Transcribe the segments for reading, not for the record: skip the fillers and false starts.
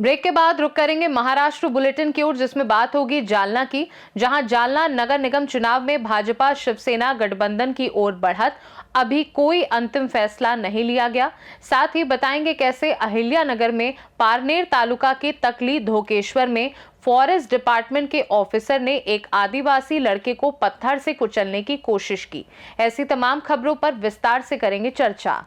Break के बाद रुक करेंगे महाराष्ट्र बुलेटिन की ओर, जिसमें बात होगी जालना की, जहां जालना नगर निगम चुनाव में भाजपा शिवसेना गठबंधन की ओर बढ़त, अभी कोई अंतिम फैसला नहीं लिया गया। साथ ही बताएंगे कैसे अहिल्यानगर में पारनेर तालुका के तकली धोकेश्वर में फॉरेस्ट डिपार्टमेंट के ऑफिसर ने एक आदिवासी लड़के को पत्थर से कुचलने की कोशिश की। ऐसी तमाम खबरों पर विस्तार से करेंगे चर्चा।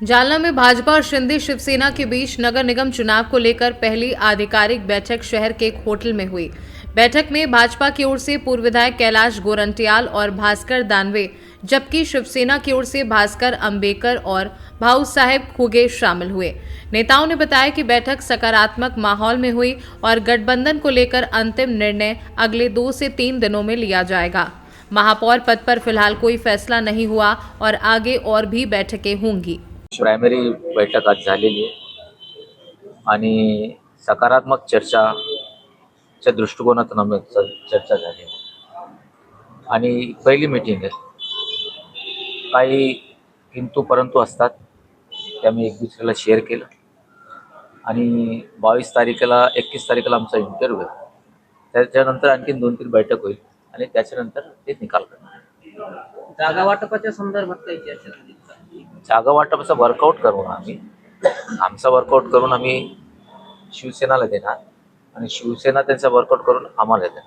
जालना में भाजपा और शिंदे शिवसेना के बीच नगर निगम चुनाव को लेकर पहली आधिकारिक बैठक शहर के एक होटल में हुई। बैठक में भाजपा की ओर से पूर्व विधायक कैलाश गोरंटियाल और भास्कर दानवे, जबकि शिवसेना की ओर से भास्कर अंबेकर और भाऊ साहेब खुगे शामिल हुए। नेताओं ने बताया कि बैठक सकारात्मक माहौल में हुई और गठबंधन को लेकर अंतिम निर्णय अगले 2 से 3 दिनों में लिया जाएगा। महापौर पद पर फिलहाल कोई फैसला नहीं हुआ और आगे और भी बैठकें होंगी। प्रायमरी बैठक आज झालेली आहे आणि सकारात्मक चर्चाच्या दृष्टिकोनातून आम्ही चर्चा झाली आणि पहिली मीटिंग आहे. काही किंतु परंतु असतात ते आम्ही एक दुसऱ्याला शेअर केलं आणि 22 तारखेला 21 तारखेला आमचा इंटरव्ह्यू आहे. त्याच्यानंतर आणखी 2-3 बैठक होईल आणि त्याच्यानंतर ते निकाल करणार. जागा वाटपाच्या संदर्भात काही चर्चा झाली? जागा वाटपाचा वर्कआउट करून आम्ही शिवसेनाला देणार आणि शिवसेना त्यांचा वर्कआउट करून आम्हाला देणार.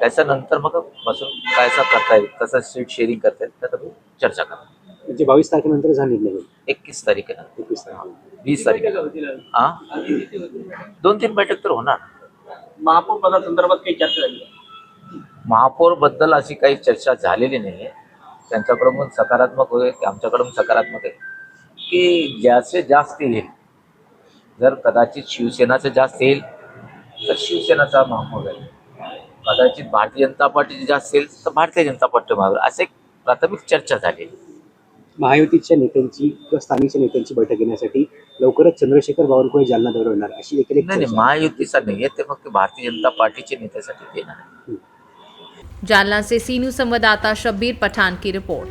त्याच्यानंतर मग बसून काय करता येईल, कसं सीट शेअरिंग करता येईल त्यात चर्चा करणार. म्हणजे 22 तारखेनंतर झाली नाही? 21 तारखेला 20 तारखेला 2-3 बैठक तर होणार. महापौर पदासंदर्भात काही चर्चा झाली? महापौर बद्दल अशी काही चर्चा झालेली नाही आहे. त्यांच्याकडून सकारात्मक होईल की आमच्याकडून सकारात्मक आहे की ज्याचे जास्त येईल, जर कदाचित शिवसेनाचं जास्त येईल तर शिवसेनाचा महापौर आहे, कदाचित भारतीय जनता पार्टीची जास्त येईल तर भारतीय जनता पार्टी महापौर, असे एक प्राथमिक चर्चा झाली. महायुतीच्या नेत्यांची किंवा स्थानिकच्या नेत्यांची बैठक घेण्यासाठी लवकरच चंद्रशेखर बावनकुळे जालना दौरा होणार अशी देखील एक नाही, महायुतीचा नाही आहे, ते फक्त भारतीय जनता पार्टीचे नेत्यासाठी देणार आहे. जालना से सी न्यूज संवाददाता शब्बीर पठान की रिपोर्ट।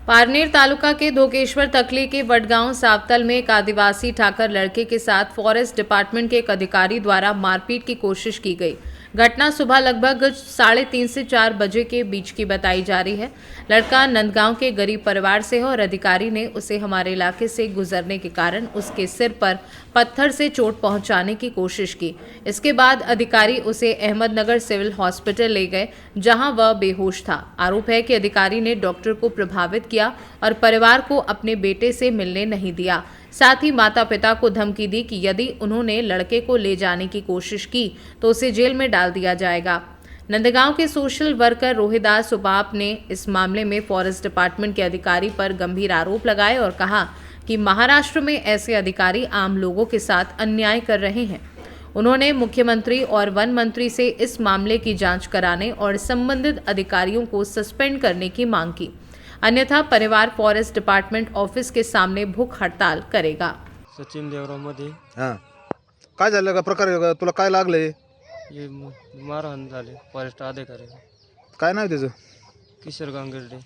पारनेर तालुका के धोकेश्वर तकली के वडगांव सावतल में एक आदिवासी ठाकर लड़के के साथ फॉरेस्ट डिपार्टमेंट के एक अधिकारी द्वारा मारपीट की कोशिश की गई। घटना सुबह लगभग 3:30 से 4 बजे के बीच की बताई जा रही है। लड़का नंदगांव के गरीब परिवार से है और अधिकारी ने उसे हमारे इलाके से गुजरने के कारण उसके सिर पर पत्थर से चोट पहुंचाने की कोशिश की। इसके बाद अधिकारी उसे अहमदनगर सिविल हॉस्पिटल ले गए, जहां वह बेहोश था। आरोप है कि अधिकारी ने डॉक्टर को प्रभावित किया और परिवार को अपने बेटे से मिलने नहीं दिया। साथ ही माता पिता को धमकी दी कि यदि उन्होंने लड़के को ले जाने की कोशिश की तो उसे जेल में डाल दिया जाएगा। नंदगांव के सोशल वर्कर रोहिदास उपाप ने इस मामले में फॉरेस्ट डिपार्टमेंट के अधिकारी पर गंभीर आरोप लगाए और कहा कि महाराष्ट्र में ऐसे अधिकारी आम लोगों के साथ अन्याय कर रहे हैं। उन्होंने मुख्यमंत्री और वन मंत्री से इस मामले की जांच कराने और संबंधित अधिकारियों को सस्पेंड करने की मांग की, अन्यथा परिवार फॉरेस्ट डिपार्टमेंट ऑफिस के सामने भूख हड़ताल करेगा। सचिन देवराव मध्ये हां, काय झालं का प्रकार? तुला काय लागलंय? हे मारहाण झाले फॉरेस्ट अधिकारी. काय नाव त्याचं? किशोर गांगर्डे.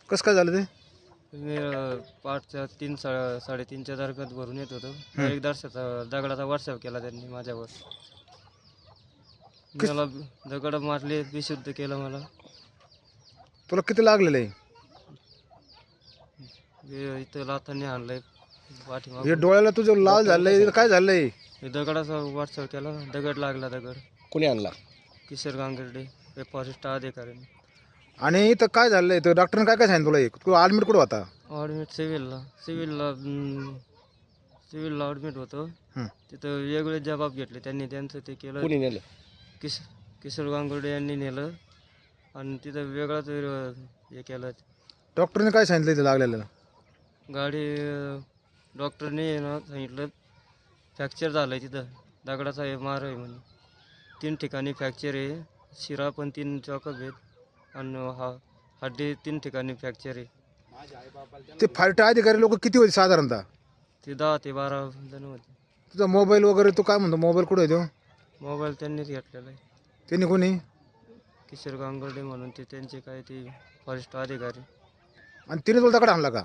कसं काय झालं ते? मी पाठच्या 3-3:30च्या दरम्यान भरून येत होतो. एक दगडाचा वर्षाव केला त्यांनी माझ्यावर. मला दगड मारले, बेशुद्ध केलं मला. तुला किती लागलेलं आहे? इथं लाथांनी आणलंय पाठीमागून. हे डोळ्याला तुझं लाल झालंय, काय झालंय? दगडाचा वर्षाव केला, दगड लागला. दगड कोणी आणला? किशोर गांगर्डे, फॉरेस्ट अधिकाऱ्यांनी. आणि इथं काय झालंय? तर डॉक्टरने काय काय सांगितलं तुला? तू ॲडमिट कुठं होता? ॲडमिट सिव्हिलला ॲडमिट होतो. तिथं वेगळे जबाब घेतले त्यांनी, त्यांचं ते केलं. कोणी नेलं? किशोर गांगुर्डे यांनी नेलं आणि तिथं वेगळंच हे केलं. डॉक्टरने काय सांगितलं इथं लागलेलं? गाडी डॉक्टरने सांगितलं फ्रॅक्चर झालं आहे, तिथं दगडाचा हे मार आहे म्हणे. 3 ठिकाणी फ्रॅक्चर आहे, शिरा पण 3 चॉकअप आहेत आणि हड्डी 3 ठिकाणी फ्रॅक्चर आहे. ते फाईट अधिकारी लोक किती होते साधारणतः? ते 10 ते 12 जण होते. तुझा मोबाईल वगैरे तू काय म्हणतो? मोबाईल कुठं आहे तो? मोबाईल त्यांनीच घेतलेला आहे. त्यांनी कोणी? किशोर गांगुर्डे म्हणून ते त्यांचे काय ते फॉरेस्ट अधिकारी, आणि तिने तुला दगड आणला का?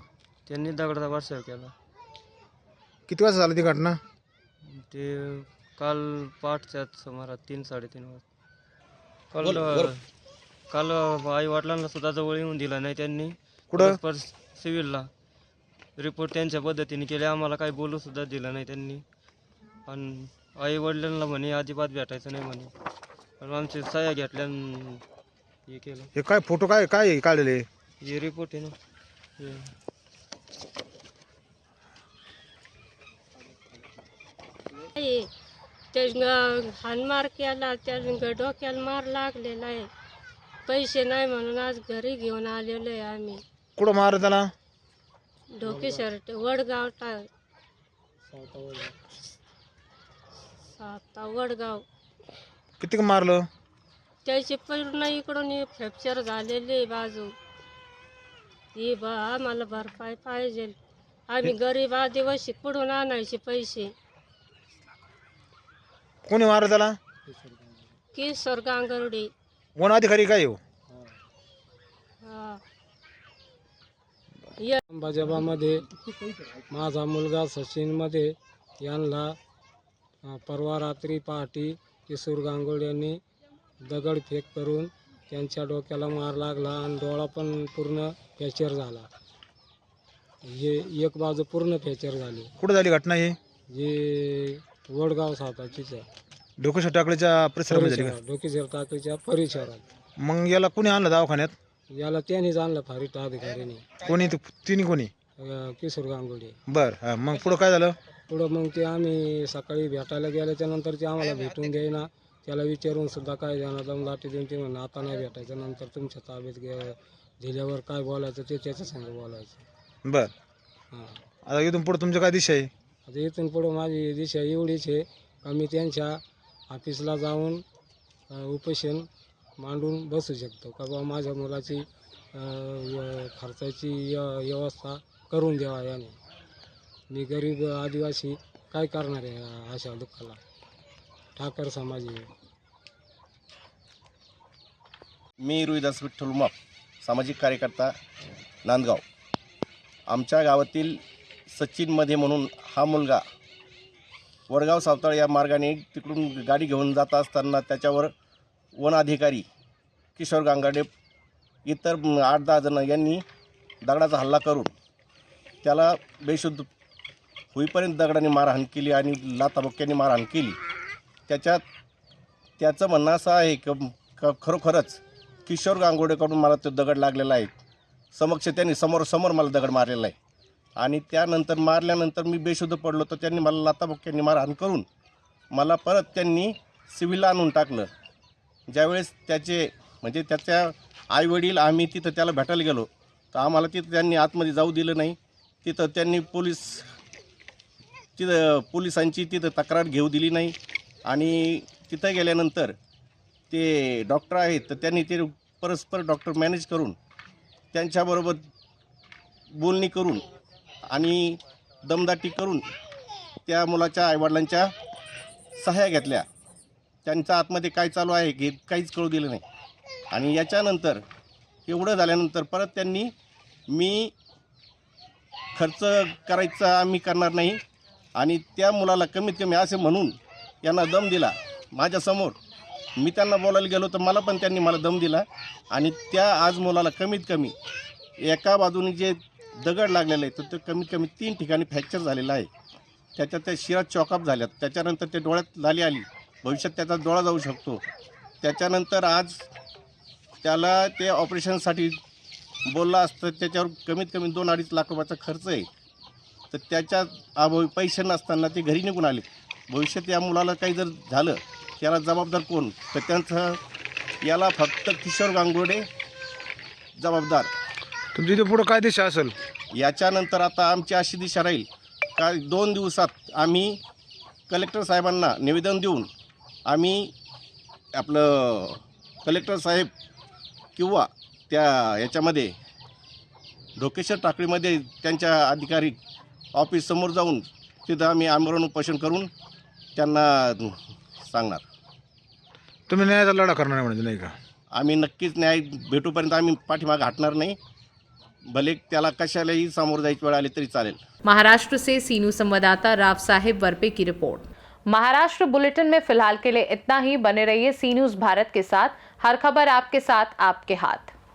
त्यांनी दगडाचा वर्षाव केला. किती वाजता झाली ती घटना? ते काल पहाटच्या सुमारास 3-3:30 वाजता. काल आई वडिलांना सुद्धा जवळ येऊन दिला नाही त्यांनी. कुठं? परस्पर सिव्हिलला रिपोर्ट त्यांच्या पद्धतीने केले, आम्हाला काही बोलू सुद्धा दिलं नाही त्यांनी. आणि आई वडिलांना म्हणे अजिबात भेटायचं नाही म्हणे. पण आमचे सह्या घेतल्या आणि हे केलं. हे काय फोटो काय काय काढलेले? हे रिपोर्ट आहे ना हे. हानमार केला, त्या डोक्याला मार लागलेला आहे. पैसे नाही म्हणून आज घरी घेऊन आलेलो आहे आम्ही. कुठं मारलं त्याला? ढोके शर्ट वडगाव साता वडगाव. किती का मारलं? त्याची पूर्ण इकडून फ्रॅक्चर झालेली बाजू. ही आम्हाला भरपाई पाहिजे. आम्ही गरीब आदिवासी कुठून आणायचे पैसे? कोणी मारलं त्याला? किशोर गांगुर्डे. वन अधिकारी काय हो? हा. भाजपामध्ये माझा मुलगा सचिनमध्ये यांना परवा रात्री पहाटे किशोर गांगुर्डे यांनी दगडफेक करून त्यांच्या डोक्याला मार लागला आणि डोळा पण पूर्ण फ्रॅक्चर झाला. हे एक बाजू पूर्ण फ्रॅक्चर झाली. कुठं झाली घटना ही? जे वडगाव साताचीच डोकेश्वर टाकळीच्या परिसरामध्ये झाली का? डोकेश्वर टाकीच्या परिसरात. मग याला कुणी आणलं दवाखान्यात? याला त्यांनीच आणलं फारीट अधिकाऱ्याने. कोणी तिने कोणी? किशोर गांगुर्डे. बर हा, मग पुढं काय झालं? पुढं मग ते आम्ही सकाळी भेटायला गेल्याच्या नंतर ते आम्हाला भेटून द्यायना. त्याला विचारून सुद्धा काय देणार दमदाटी देऊन ते म्हणून आता नाही भेटायचं, नंतर तुमच्या ताब्यात दिल्यावर काय बोलायचं ते त्याच्या संग बोलायचं. बर. हां. आता इथून पुढं तुमचं काय दिशा आहे? आता इथून पुढं माझी दिशा एवढीच आहे का मी त्यांच्या ऑफिसला जाऊन उपोषण मांडून बसू शकतो का बाबा माझ्या मुलाची खर्चाची व्यवस्था करून द्यावा याने. मी गरीब आदिवासी काय करणार आहे अशा दुःखाला? ठाकर समाज आहे. मी रोहिदास विठ्ठल उमाप, सामाजिक कार्यकर्ता, नांदगाव. आमच्या गावातील सचिनमध्ये म्हणून हा मुलगा वडगाव सावताळ या मार्गाने तिकडून गाडी घेऊन जात असताना त्याच्यावर वन अधिकारी किशोर गांगुर्डे इतर 8-10 जण यांनी दगडाचा हल्ला करून त्याला बेशुद्ध होईपर्यंत दगडाने मारहाण केली आणि लाथाबुक्क्यांनी मारहाण केली. त्याचं म्हणणं असं आहे की खरोखरच किशोर गांगुर्डेकडून मला तो दगड लागलेला आहे. समक्ष त्यांनी समोर मला दगड मारलेला आहे आणि त्यानंतर मारल्यानंतर मी बेशुद्ध पडलो तर त्यांनी मला लाथाबुक्क्यांनी मारहाण करून मला परत त्यांनी सिव्हिलला आणून टाकलं. ज्यावेळेस त्याच्या आईवडील आम्ही तिथं त्याला भेटायला गेलो तर आम्हाला तिथं त्यांनी आतमध्ये जाऊ दिलं नाही. तिथं त्यांनी पोलिसांची तिथं तक्रार घेऊ दिली नाही आणि तिथं गेल्यानंतर ते डॉक्टर आहेत तर त्यांनी ते परस्पर डॉक्टर मॅनेज करून त्यांच्याबरोबर बोलणी करून आणि दमदाटी करून त्या मुलाच्या आईवडिलांच्या सह्या घेतल्या. त्यांच्या आतमध्ये काय चालू आहे हे काहीच कळू दिलं नाही. आणि याच्यानंतर एवढं झाल्यानंतर परत त्यांनी मी खर्च करायचा आम्ही करणार नाही आणि त्या मुलाला कमीत कमी असे म्हणून यांना दम दिला माझ्यासमोर. मी त्यांना बोलायला गेलो तर मला त्यांनी दम दिला आणि त्या आज मुलाला कमीत कमी एका बाजूने जे दगड लागलेलं आहे तर ते कमीत कमी 3 ठिकाणी फ्रॅक्चर झालेलं आहे. त्याच्यात त्या शिरात चॉकअप झाल्यात. त्याच्यानंतर ते डोळ्यात लाली आली. भविष्यात त्याचा डोळा जाऊ शकतो. त्याच्यानंतर आज त्याला ते ऑपरेशनसाठी बोलला असतं त्याच्यावर कमीत कमी 2-2.5 लाख रुपयाचा खर्च आहे. तर त्याच्या अभावी पैसे नसताना ते घरी निघून आले. भविष्यात या मुलाला काही जर झालं त्याला जबाबदार कोण? तर त्यांचं याला फक्त किशोर गांगुर्डे जबाबदार. तुमची इथे पुढं काय दिशा असेल? याच्यानंतर आता आमची अशी दिशा राहील का 2 दिवसात आम्ही कलेक्टर साहेबांना निवेदन देऊन आम्ही आपलं कलेक्टर साहेब किंवा याच्यामध्ये ढोकेश्वर टाकळीमध्ये त्यांच्या अधिकारी ऑफिससमोर जाऊन तिथं आम्ही आमरण उपोषण करून त्यांना सांगणार. तुम्ही न्यायाचा लढा करणार म्हणजे नाही का? आम्ही नक्कीच न्याय भेटूपर्यंत आम्ही पाठीमागे हटणार नाही. भले त्याला कशालाही सामोरं जायची वेळ आली तरी चालेल. महाराष्ट्र से सी न्यूज संवाददाता राव साहिब वरपे की रिपोर्ट। महाराष्ट्र बुलेटिन में फिलहाल के लिए इतना ही। बने रहिए सी न्यूज भारत के साथ। हर खबर आपके साथ, आपके हाथ।